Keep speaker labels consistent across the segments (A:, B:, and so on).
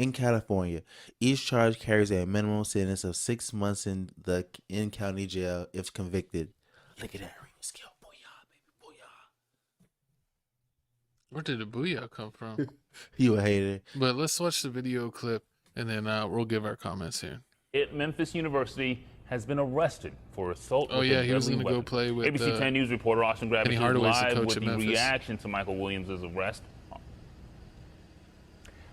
A: in California. Each charge carries a minimum sentence of 6 months in the in county jail if convicted. Look at that ring skill, booyah, baby,
B: Where did the booyah come from?
A: you a hater.
B: But let's watch the video clip, and then we'll give our comments here.
C: At Memphis University has been arrested for assault with a
B: he was
C: deadly
B: going to go
C: weapon.
B: play with
C: ABC 10 News reporter Austin Gravett is
B: Hardaway's the
C: live
B: coach
C: with
B: at
C: the
B: Memphis.
C: reaction to Michael Williams' arrest.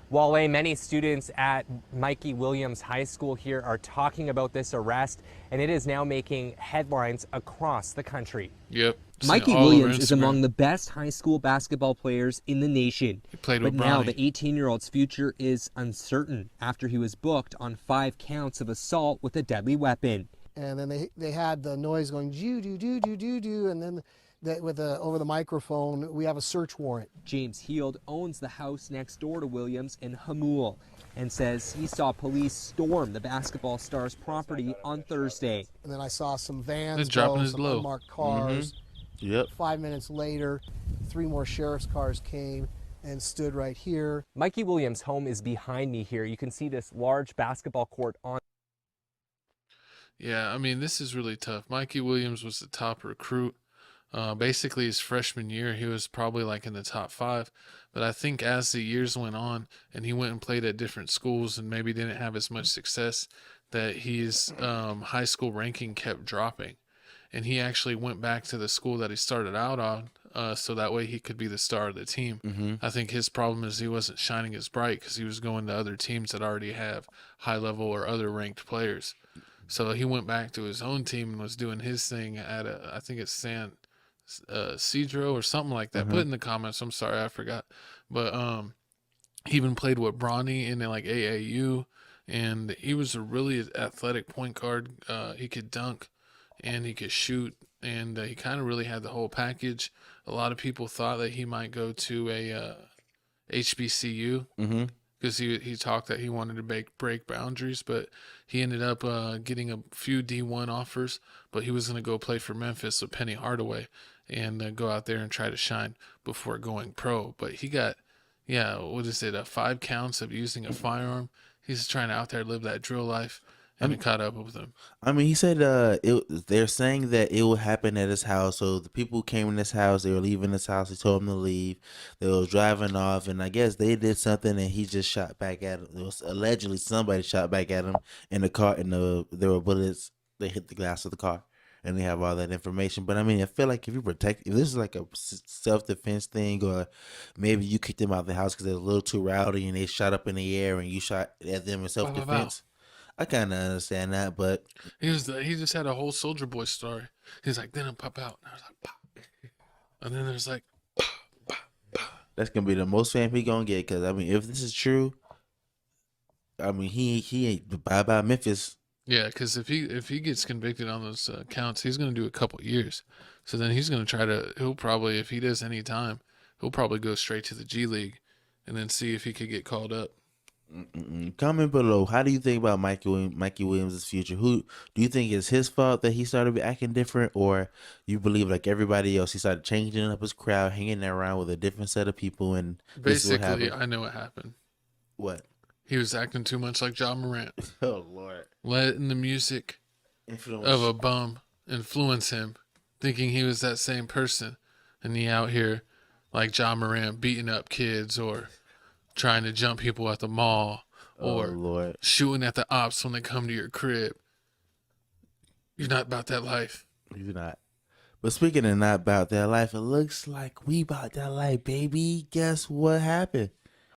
D: Wale, many students at Mikey Williams High School here are talking about this arrest, and it is now making headlines across the country.
B: Yep.
E: Mikey Williams is among the best high school basketball players in the nation.
B: He played
E: but
B: with
E: now
B: Bronny.
E: the 18-year-old's future is uncertain after he was booked on 5 counts of assault with a deadly weapon.
F: And then they had the noise going, do do do do do do, and then over the microphone, we have a search warrant.
E: James Heald owns the house next door to Williams in Hamul and says he saw police storm the basketball star's property on Thursday.
F: And then I saw some vans
B: They're dropping
F: go,
B: his
F: some
B: low.
F: unmarked cars.
A: Yep.
F: 5 minutes later, 3 more sheriff's cars came and stood right here.
D: Mikey Williams' home is behind me here. You can see this large basketball court on.
B: Yeah, I mean, this is really tough. Mikey Williams was the top recruit. Basically, his freshman year, he was probably like in the top 5. But I think as the years went on and he went and played at different schools and maybe didn't have as much success, that his high school ranking kept dropping. And he actually went back to the school that he started out on, so that way he could be the star of the team. I think his problem is he wasn't shining as bright because he was going to other teams that already have high level or other ranked players. So he went back to his own team and was doing his thing at I think it's San Cedro or something like that. Put in the comments. I'm sorry, I forgot. But he even played with Bronny in like AAU, and he was a really athletic point guard. He could dunk and he could shoot, and he kind of really had the whole package. A lot of people thought that he might go to a HBCU because he talked that he wanted to break boundaries, but he ended up getting a few D1 offers, but he was going to go play for Memphis with Penny Hardaway and go out there and try to shine before going pro. But he got, 5 counts of using a firearm. He's trying to out there live that drill life, and it caught up with him.
A: I mean, he said they're saying that it will happen at his house. So the people who came in this house, they were leaving this house. He told them to leave. They was driving off, and I guess they did something, and he just shot back at him. It was allegedly somebody shot back at him in the car, and there were bullets. They hit the glass of the car, and they have all that information. But I mean, I feel like if this is like a self-defense thing, or maybe you kicked them out of the house because they're a little too rowdy, and they shot up in the air, and you shot at them in self-defense. I kind of understand that, but
B: He just had a whole Soldier Boy story. He's like, then I pop out, and I was like, pop, and then there's like, pop, pop, pop.
A: that's gonna be the most fame he gonna get. Because I mean, if this is true, I mean, he ain't bye Memphis.
B: Yeah, because if he gets convicted on those counts, he's gonna do a couple years. So then he's gonna he'll probably, if he does any time, he'll probably go straight to the G League, and then see if he could get called up.
A: Comment below. How do you think about Mikey Williams' future? Who do you think is his fault that he started acting different, or you believe like everybody else, he started changing up his crowd, hanging around with a different set of people, and
B: Basically, I know what happened.
A: What?
B: He was acting too much like John Morant.
A: Oh Lord!
B: Letting the music of a bum influence him, thinking he was that same person, and he out here like John Morant beating up kids or trying to jump people at the mall or shooting at the ops when they come to your crib. You're not about that life.
A: You're not. But speaking of not about that life, it looks like we about that life, baby. Guess what happened?